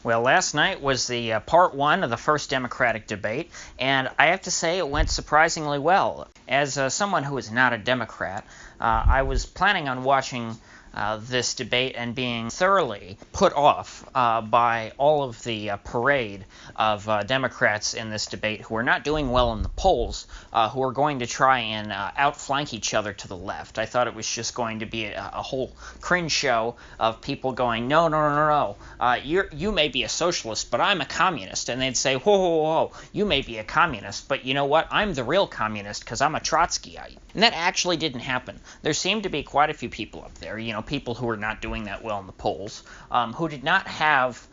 Well, last night was the part one of the first Democratic debate, and I have to say it went surprisingly well. As someone who is not a Democrat, I was planning on watching this debate and being thoroughly put off by all of the parade of Democrats in this debate who are not doing well in the polls, who are going to try and outflank each other to the left. I thought it was just going to be a whole cringe show of people going, no, no, no, no, no, you may be a socialist, but I'm a communist. And they'd say, whoa, whoa, whoa, you may be a communist, but you know what? I'm the real communist because I'm a Trotskyite. And that actually didn't happen. There seemed to be quite a few people up there, people who were not doing that well in the polls, who did not have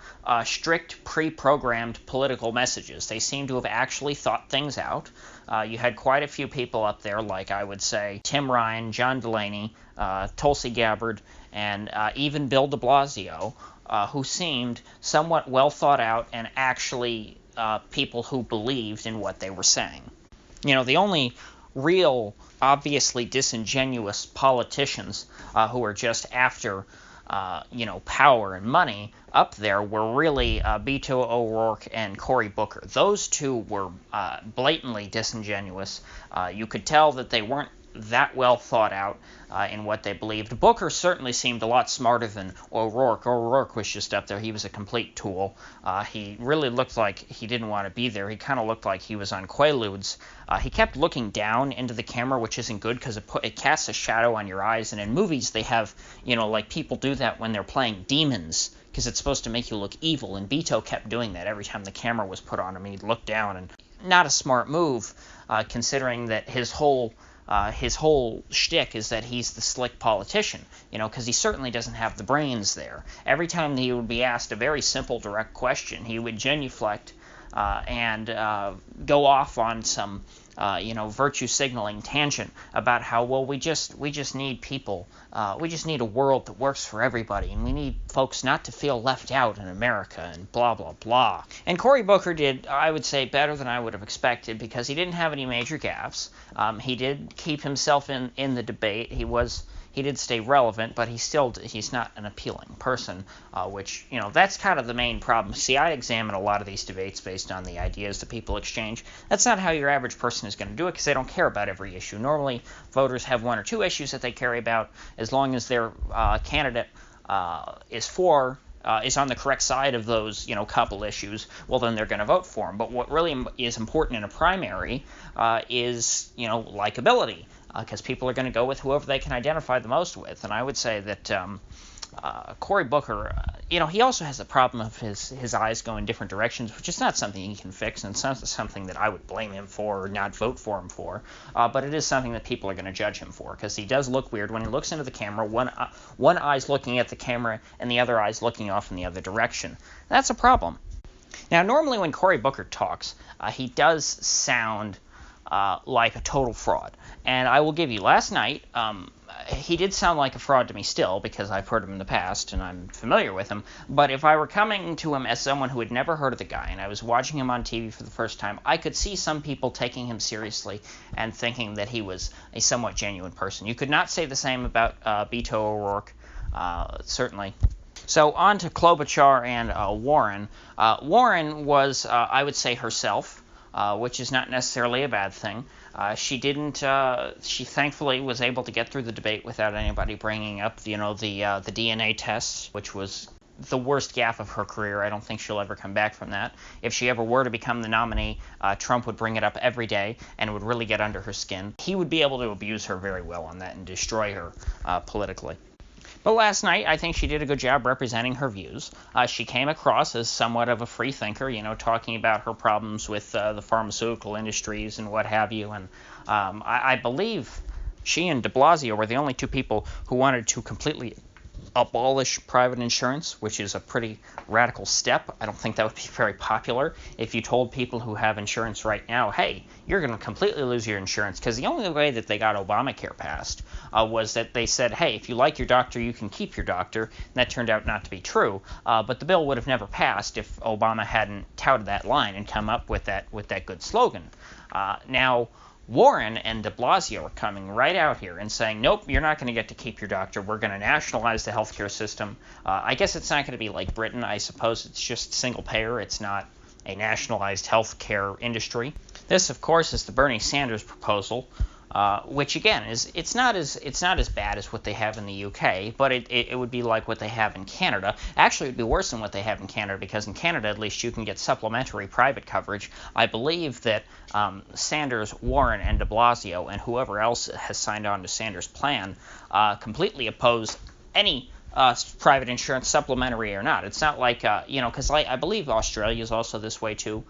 strict pre-programmed political messages. They seemed to have actually thought things out. You had quite a few people up there, like I would say Tim Ryan, John Delaney, Tulsi Gabbard, and even Bill de Blasio, who seemed somewhat well thought out and actually people who believed in what they were saying. The only real, obviously disingenuous politicians who are just after, power and money up there were really Beto O'Rourke and Cory Booker. Those two were blatantly disingenuous. You could tell that they weren't that well thought out in what they believed. Booker certainly seemed a lot smarter than O'Rourke. O'Rourke was just up there. He was a complete tool. He really looked like he didn't want to be there. He kind of looked like he was on Quaaludes. He kept looking down into the camera, which isn't good because it casts a shadow on your eyes. And in movies, they have, like people do that when they're playing demons because it's supposed to make you look evil. And Beto kept doing that every time the camera was put on him. He'd look down, and not a smart move, considering that his whole shtick is that he's the slick politician, because he certainly doesn't have the brains there. Every time he would be asked a very simple, direct question, he would genuflect and go off on some, virtue signaling tangent about how, well, we just need people, we just need a world that works for everybody, and we need folks not to feel left out in America, and blah, blah, blah. And Cory Booker did, I would say, better than I would have expected, because he didn't have any major gaffes. He did keep himself in the debate. He did stay relevant, but he's not an appealing person, which, that's kind of the main problem. See, I examine a lot of these debates based on the ideas that people exchange. That's not how your average person is going to do it, because they don't care about every issue. Normally, voters have one or two issues that they care about. As long as their candidate is on the correct side of those, couple issues, well, then they're going to vote for him. But what really is important in a primary is, likability, because people are going to go with whoever they can identify the most with. And I would say that Cory Booker, he also has the problem of his eyes going different directions, which is not something he can fix, and it's not something that I would blame him for or not vote for him for, but it is something that people are going to judge him for, because he does look weird when he looks into the camera. One eye's looking at the camera, and the other eye's looking off in the other direction. That's a problem. Now, normally when Cory Booker talks, he does sound like a total fraud. And I will give you, last night, he did sound like a fraud to me still, because I've heard him in the past and I'm familiar with him. But if I were coming to him as someone who had never heard of the guy and I was watching him on TV for the first time, I could see some people taking him seriously and thinking that he was a somewhat genuine person. You could not say the same about Beto O'Rourke, certainly. So on to Klobuchar and Warren. Warren was, I would say, herself. Which is not necessarily a bad thing. She thankfully was able to get through the debate without anybody bringing up, the DNA tests, which was the worst gaffe of her career. I don't think she'll ever come back from that. If she ever were to become the nominee, Trump would bring it up every day and it would really get under her skin. He would be able to abuse her very well on that and destroy her politically. But last night, I think she did a good job representing her views. She came across as somewhat of a free thinker, talking about her problems with the pharmaceutical industries and what have you. And I believe she and de Blasio were the only two people who wanted to completely abolish private insurance, which is a pretty radical step. I don't think that would be very popular if you told people who have insurance right now, hey, you're going to completely lose your insurance, because the only way that they got Obamacare passed was that they said, hey, if you like your doctor, you can keep your doctor. And that turned out not to be true, but the bill would have never passed if Obama hadn't touted that line and come up with that good slogan. Now, Warren and de Blasio are coming right out here and saying, nope, you're not going to get to keep your doctor. We're going to nationalize the healthcare system. I guess it's not going to be like Britain. I suppose it's just single payer. It's not a nationalized healthcare industry. This, of course, is the Bernie Sanders proposal, which again it's not as bad as what they have in the UK, but it would be like what they have in Canada. Actually, it would be worse than what they have in Canada, because in Canada at least you can get supplementary private coverage. I believe that Sanders, Warren, and de Blasio, and whoever else has signed on to Sanders' plan, completely oppose any private insurance, supplementary or not. It's not like, because I believe Australia is also this way too.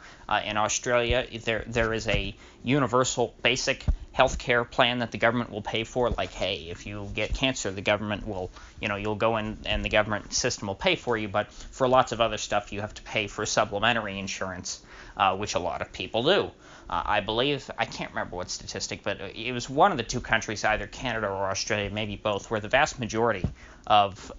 In Australia, there is a universal basic health care plan that the government will pay for. Like, hey, if you get cancer, the government will, you'll go in and the government system will pay for you. But for lots of other stuff, you have to pay for supplementary insurance, which a lot of people do. I believe, I can't remember what statistic, but it was one of the two countries, either Canada or Australia, maybe both, where the vast majority of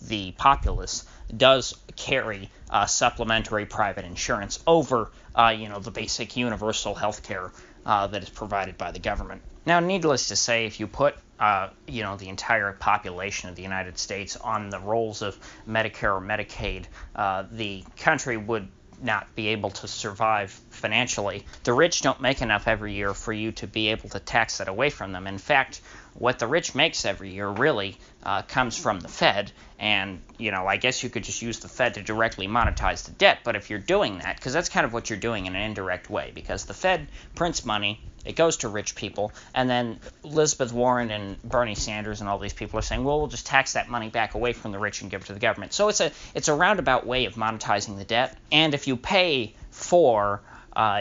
the populace does carry supplementary private insurance over, the basic universal health care that is provided by the government. Now, needless to say, if you put the entire population of the United States on the rolls of Medicare or Medicaid, the country would not be able to survive financially. The rich don't make enough every year for you to be able to tax that away from them. In fact, what the rich makes every year really comes from the Fed, and I guess you could just use the Fed to directly monetize the debt. But if you're doing that, because that's kind of what you're doing in an indirect way, because the Fed prints money, it goes to rich people, and then Elizabeth Warren and Bernie Sanders and all these people are saying, well, we'll just tax that money back away from the rich and give it to the government. So it's a roundabout way of monetizing the debt. And if you pay for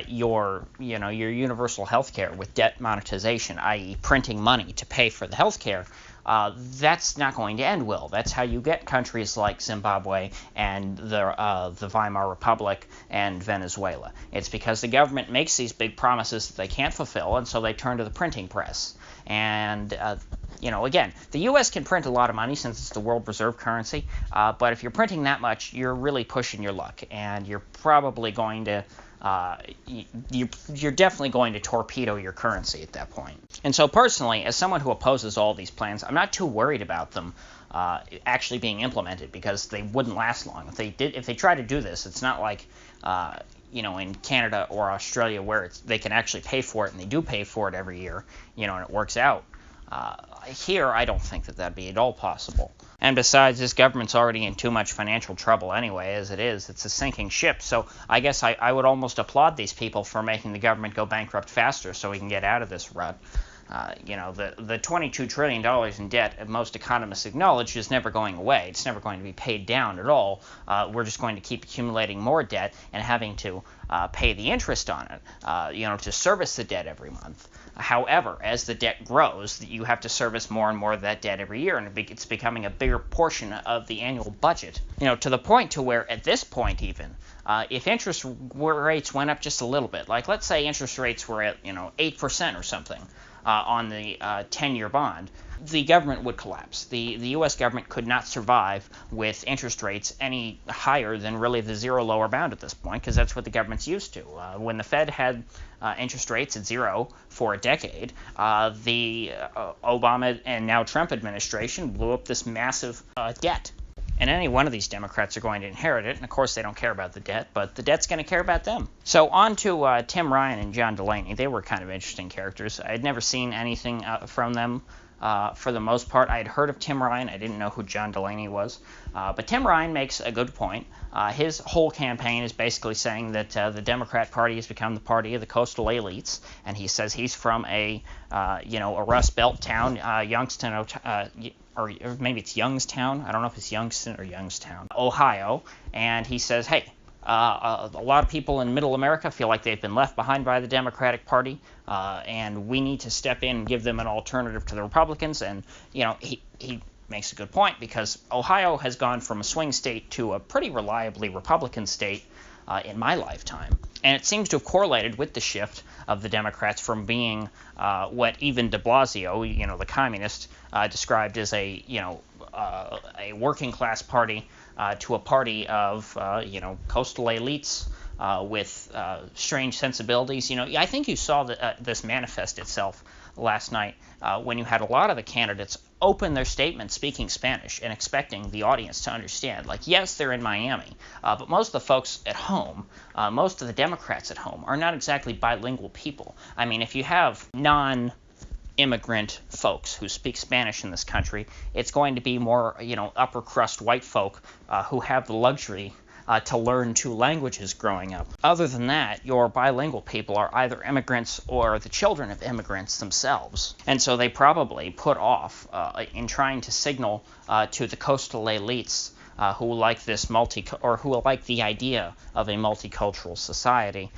your universal health care with debt monetization, i.e. printing money to pay for the health care, that's not going to end well. That's how you get countries like Zimbabwe and the Weimar Republic and Venezuela. It's because the government makes these big promises that they can't fulfill, and so they turn to the printing press. And again, the U.S. can print a lot of money since it's the world reserve currency, but if you're printing that much, you're really pushing your luck, and you're probably going to you're definitely going to torpedo your currency at that point. And so personally, as someone who opposes all these plans, I'm not too worried about them actually being implemented, because they wouldn't last long. If they try to do this, it's not like in Canada or Australia where they can actually pay for it, and they do pay for it every year, and it works out. Here, I don't think that'd be at all possible. And besides, this government's already in too much financial trouble anyway, as it is. It's a sinking ship. So I guess I would almost applaud these people for making the government go bankrupt faster so we can get out of this rut. The $22 trillion in debt, most economists acknowledge, is never going away. It's never going to be paid down at all. We're just going to keep accumulating more debt and having to pay the interest on it, to service the debt every month. However, as the debt grows, you have to service more and more of that debt every year, and it's becoming a bigger portion of the annual budget. To the point to where, at this point even, if interest rates went up just a little bit, like let's say interest rates were at 8% or something on the 10-year bond, the government would collapse. The U.S. government could not survive with interest rates any higher than really the zero lower bound at this point, because that's what the government's used to. When the Fed had interest rates at zero for a decade, the Obama and now Trump administration blew up this massive debt. And any one of these Democrats are going to inherit it, and of course they don't care about the debt, but the debt's going to care about them. So on to Tim Ryan and John Delaney. They were kind of interesting characters. I had never seen anything from them. For the most part, I had heard of Tim Ryan. I didn't know who John Delaney was. But Tim Ryan makes a good point. His whole campaign is basically saying that the Democrat Party has become the party of the coastal elites, and he says he's from a Rust Belt town, Youngstown, or maybe it's Youngstown. I don't know if it's Youngstown or Youngstown, Ohio. And he says, hey, a lot of people in Middle America feel like they've been left behind by the Democratic Party, and we need to step in and give them an alternative to the Republicans. And he makes a good point, because Ohio has gone from a swing state to a pretty reliably Republican state in my lifetime. And it seems to have correlated with the shift of the Democrats from being what even de Blasio, the communist, described as a working class party to a party of coastal elites with strange sensibilities. I think you saw this manifest itself last night when you had a lot of the candidates open their statement speaking Spanish and expecting the audience to understand. Like, yes, they're in Miami, but most of the folks at home, most of the Democrats at home, are not exactly bilingual people. I mean, if you have non-immigrant folks who speak Spanish in this country, it's going to be more, upper crust white folk who have the luxury to learn two languages growing up. Other than that, your bilingual people are either immigrants or the children of immigrants themselves. And so they probably put off in trying to signal to the coastal elites who like who like the idea of a multicultural society.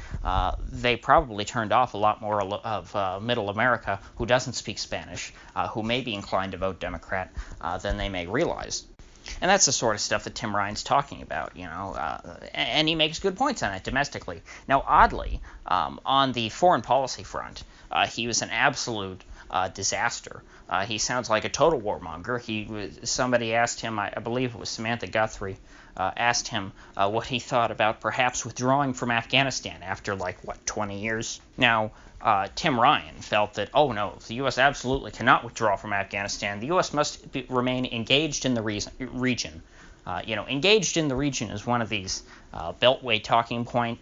They probably turned off a lot more of middle America who doesn't speak Spanish, who may be inclined to vote Democrat than they may realize. And that's the sort of stuff that Tim Ryan's talking about, and he makes good points on it domestically. Now, oddly, on the foreign policy front, he was an absolute disaster. He sounds like a total warmonger. Somebody asked him, I believe it was Samantha Guthrie, asked him what he thought about perhaps withdrawing from Afghanistan after, 20 years. Now, Tim Ryan felt that, oh no, the U.S. absolutely cannot withdraw from Afghanistan. The U.S. must remain engaged in the region. Engaged in the region is one of these Beltway talking point,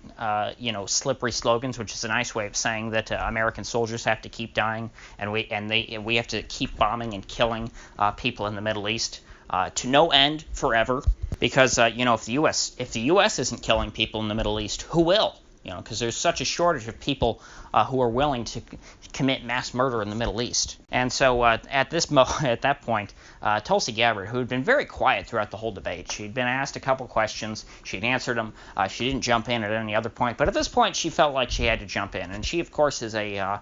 slippery slogans, which is a nice way of saying that American soldiers have to keep dying, and we have to keep bombing and killing people in the Middle East to no end forever. Because if the U.S. isn't killing people in the Middle East, who will? Because there's such a shortage of people who are willing to commit mass murder in the Middle East. And so at that point, Tulsi Gabbard, who had been very quiet throughout the whole debate, she'd been asked a couple questions, she'd answered them, she didn't jump in at any other point, but at this point she felt like she had to jump in. And she, of course, is a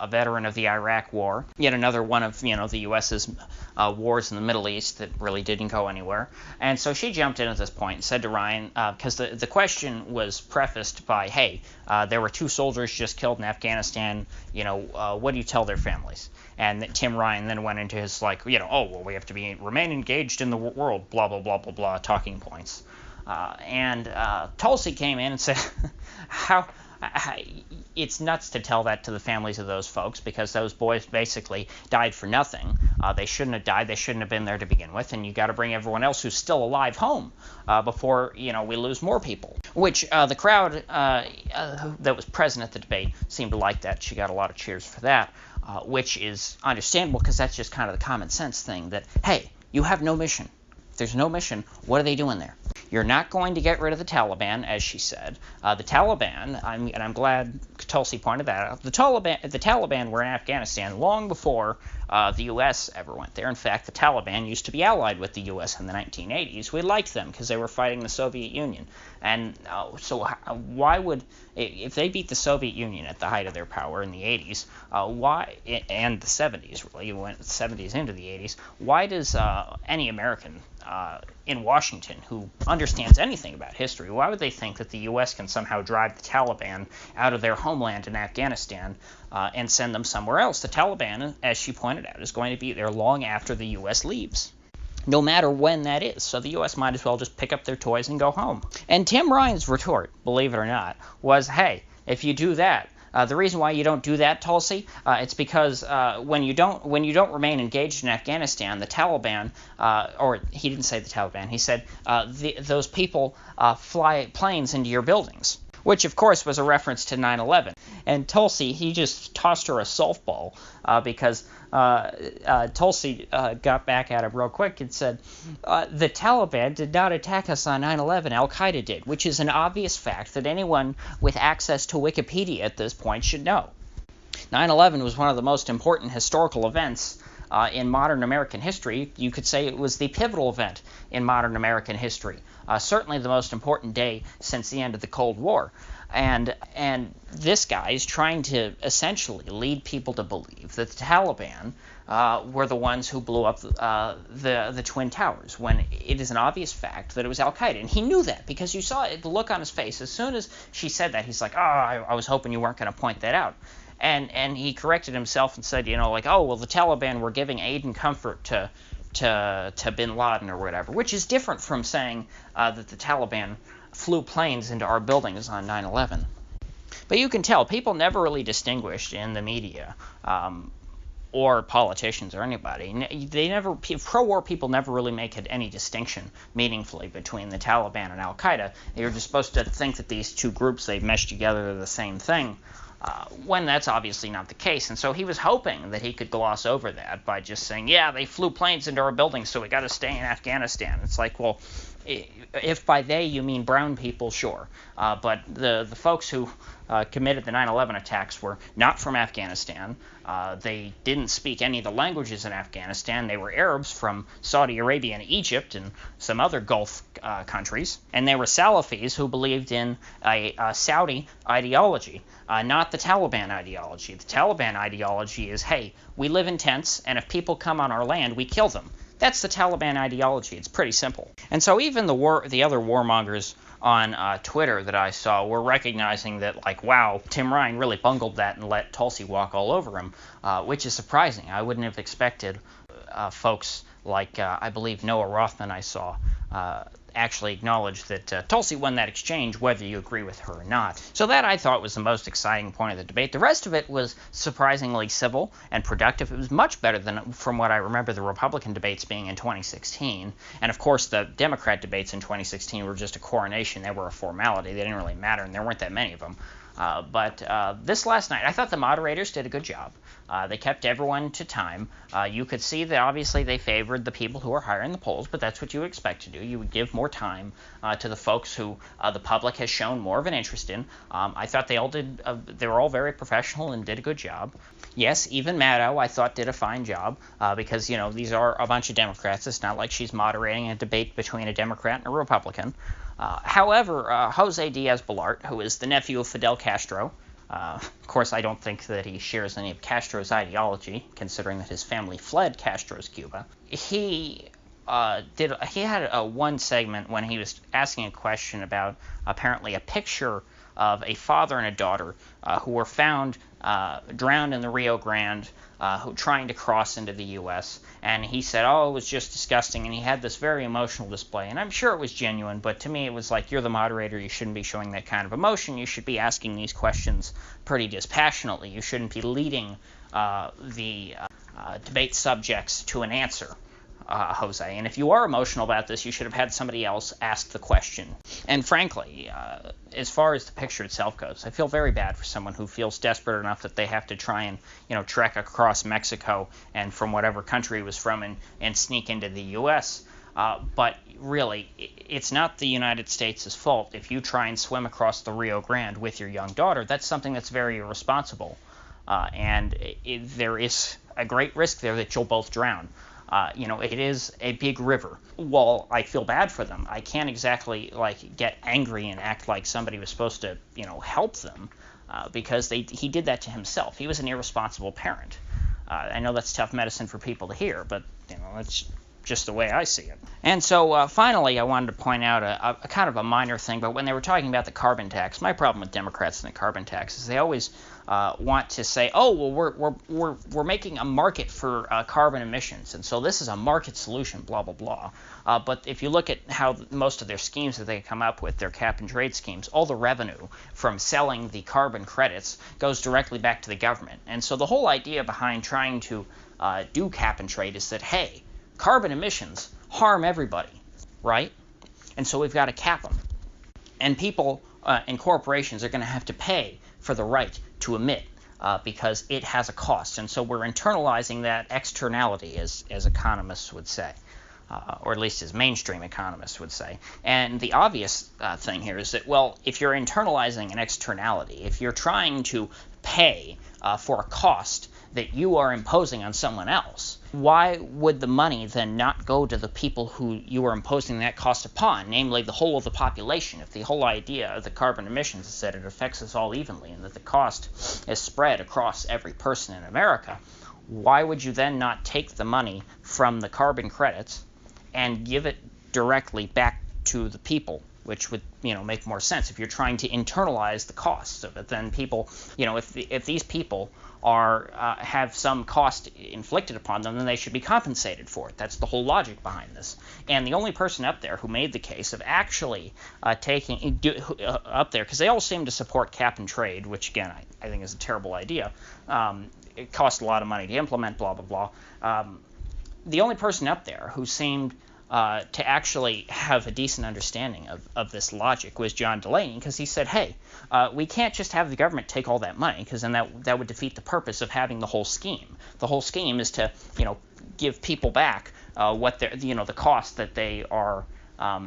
veteran of the Iraq War, yet another one of the U.S.'s wars in the Middle East that really didn't go anywhere. And so she jumped in at this point and said to Ryan, because the question was prefaced by, hey, there were 2 soldiers just killed in Afghanistan, what do you tell their families? And Tim Ryan then went into his we have to remain engaged in the world, blah, blah, blah, blah, blah, talking points. And Tulsi came in and said, it's nuts to tell that to the families of those folks, because those boys basically died for nothing. They shouldn't have died. They shouldn't have been there to begin with. And you got to bring everyone else who's still alive home before we lose more people. Which the crowd that was present at the debate seemed to like that. She got a lot of cheers for that, which is understandable, because that's just kind of the common sense thing that, hey, you have no mission. If there's no mission, what are they doing there? You're not going to get rid of the Taliban, as she said. The Taliban, and I'm glad Tulsi pointed that out, the Taliban were in Afghanistan long before the U.S. ever went there. In fact, the Taliban used to be allied with the U.S. in the 1980s. We liked them because they were fighting the Soviet Union. And so why would, if they beat the Soviet Union at the height of their power in the 80s, and the 70s, really, went the 70s into the 80s, why does any American in Washington who understands anything about history, why would they think that the U.S. can somehow drive the Taliban out of their homeland in Afghanistan and send them somewhere else? The Taliban, as she pointed out, is going to be there long after the U.S. leaves, no matter when that is. So the U.S. might as well just pick up their toys and go home. And Tim Ryan's retort, believe it or not, was, hey, if you do that, the reason why you don't do that, Tulsi, it's because when you don't remain engaged in Afghanistan, the Taliban, or he didn't say the Taliban, he said those people fly planes into your buildings, which of course was a reference to 9/11. And Tulsi, he just tossed her a softball because Tulsi got back at him real quick and said, the Taliban did not attack us on 9/11, Al-Qaeda did, which is an obvious fact that anyone with access to Wikipedia at this point should know. 9/11 was one of the most important historical events in modern American history. You could say it was the pivotal event in modern American history. Certainly the most important day since the end of the Cold War. And this guy is trying to essentially lead people to believe that the Taliban were the ones who blew up the Twin Towers, when it is an obvious fact that it was Al-Qaeda. And he knew that because you saw the look on his face. As soon as she said that, he's like, oh, I was hoping you weren't going to point that out. And he corrected himself and said, oh, well, the Taliban were giving aid and comfort to bin Laden or whatever, which is different from saying that the Taliban flew planes into our buildings on 9/11. But you can tell people never really distinguished in the media, or politicians or anybody. Pro-war people never really make any distinction meaningfully between the Taliban and Al-Qaeda. You're just supposed to think that these two groups, they've meshed together, they're the same thing, when that's obviously not the case. And so he was hoping that he could gloss over that by just saying, yeah, they flew planes into our buildings, so we got to stay in Afghanistan. It's like, well, if by they you mean brown people, sure. But the folks who committed the 9/11 attacks were not from Afghanistan. They didn't speak any of the languages in Afghanistan. They were Arabs from Saudi Arabia and Egypt and some other Gulf countries. And they were Salafis who believed in a Saudi ideology, not the Taliban ideology. The Taliban ideology is, hey, we live in tents, and if people come on our land, we kill them. That's the Taliban ideology. It's pretty simple. And so even the other warmongers on Twitter that I saw were recognizing that, like, wow, Tim Ryan really bungled that and let Tulsi walk all over him, which is surprising. I wouldn't have expected folks like, I believe, Noah Rothman I saw actually acknowledge that Tulsi won that exchange, whether you agree with her or not. So that, I thought, was the most exciting point of the debate. The rest of it was surprisingly civil and productive. It was much better than from what I remember the Republican debates being in 2016. And of course, the Democrat debates in 2016 were just a coronation. They were a formality. They didn't really matter, and there weren't that many of them. But this last night, I thought the moderators did a good job. They kept everyone to time. You could see that obviously they favored the people who are higher in the polls, but that's what you would expect to do. You would give more time to the folks who the public has shown more of an interest in. I thought they were all very professional and did a good job. Yes, even Maddow, I thought, did a fine job because, these are a bunch of Democrats. It's not like she's moderating a debate between a Democrat and a Republican. However, Jose Diaz-Balart, who is the nephew of Fidel Castro, of course, I don't think that he shares any of Castro's ideology, considering that his family fled Castro's Cuba. He had one segment when he was asking a question about apparently a picture of a father and a daughter who were found drowned in the Rio Grande, trying to cross into the U.S., and he said, oh, it was just disgusting, and he had this very emotional display, and I'm sure it was genuine, but to me it was like, you're the moderator, you shouldn't be showing that kind of emotion, you should be asking these questions pretty dispassionately, you shouldn't be leading the debate subjects to an answer. Jose, and if you are emotional about this, you should have had somebody else ask the question. And frankly, as far as the picture itself goes, I feel very bad for someone who feels desperate enough that they have to try and, trek across Mexico and from whatever country he was from and sneak into the U.S. But really, it's not the United States' fault if you try and swim across the Rio Grande with your young daughter. That's something that's very irresponsible, and there is a great risk there that you'll both drown. It is a big river. While I feel bad for them, I can't exactly get angry and act like somebody was supposed to, help them, because he did that to himself. He was an irresponsible parent. I know that's tough medicine for people to hear, but that's just the way I see it. And so finally, I wanted to point out a kind of a minor thing, but when they were talking about the carbon tax, my problem with Democrats and the carbon tax is they always want to say, oh, well, we're making a market for carbon emissions, and so this is a market solution, blah, blah, blah. But if you look at how most of their schemes that they come up with, their cap and trade schemes, all the revenue from selling the carbon credits goes directly back to the government. And so the whole idea behind trying to do cap and trade is that, hey, carbon emissions harm everybody, right? And so we've got to cap them. And people and corporations are going to have to pay for the right to emit because it has a cost. And so we're internalizing that externality, as economists would say, or at least as mainstream economists would say. And the obvious thing here is that, well, if you're internalizing an externality, if you're trying to pay for a cost that you are imposing on someone else, why would the money then not go to the people who you are imposing that cost upon, namely the whole of the population? If the whole idea of the carbon emissions is that it affects us all evenly and that the cost is spread across every person in America, why would you then not take the money from the carbon credits and give it directly back to the people which would, make more sense. If you're trying to internalize the costs of it, then people, if these people have some cost inflicted upon them, then they should be compensated for it. That's the whole logic behind this. And the only person up there who made the case of actually taking up there, because they all seem to support cap and trade, which again I think is a terrible idea. It costs a lot of money to implement, blah blah blah. The only person up there who seemed to actually have a decent understanding of this logic was John Delaney, because he said, hey, we can't just have the government take all that money, because then that would defeat the purpose of having the whole scheme. The whole scheme is to, give people back what they're, the cost that they are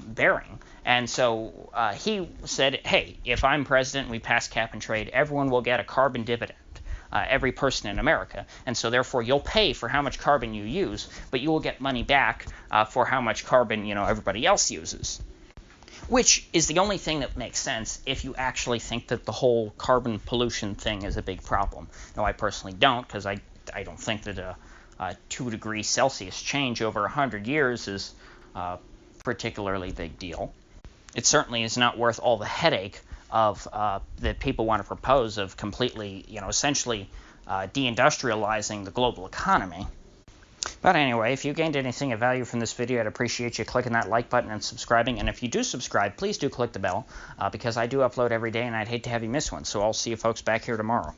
bearing. And so he said, hey, if I'm president and we pass cap and trade, everyone will get a carbon dividend. Every person in America, and so therefore you'll pay for how much carbon you use, but you will get money back for how much carbon everybody else uses, which is the only thing that makes sense if you actually think that the whole carbon pollution thing is a big problem. Now, I personally don't, because I don't think that a 2 degrees Celsius change over 100 years is a particularly big deal. It certainly is not worth all the headache of that people want to propose of completely, essentially deindustrializing the global economy. But anyway, if you gained anything of value from this video, I'd appreciate you clicking that like button and subscribing. And if you do subscribe, please do click the bell, because I do upload every day and I'd hate to have you miss one. So I'll see you folks back here tomorrow.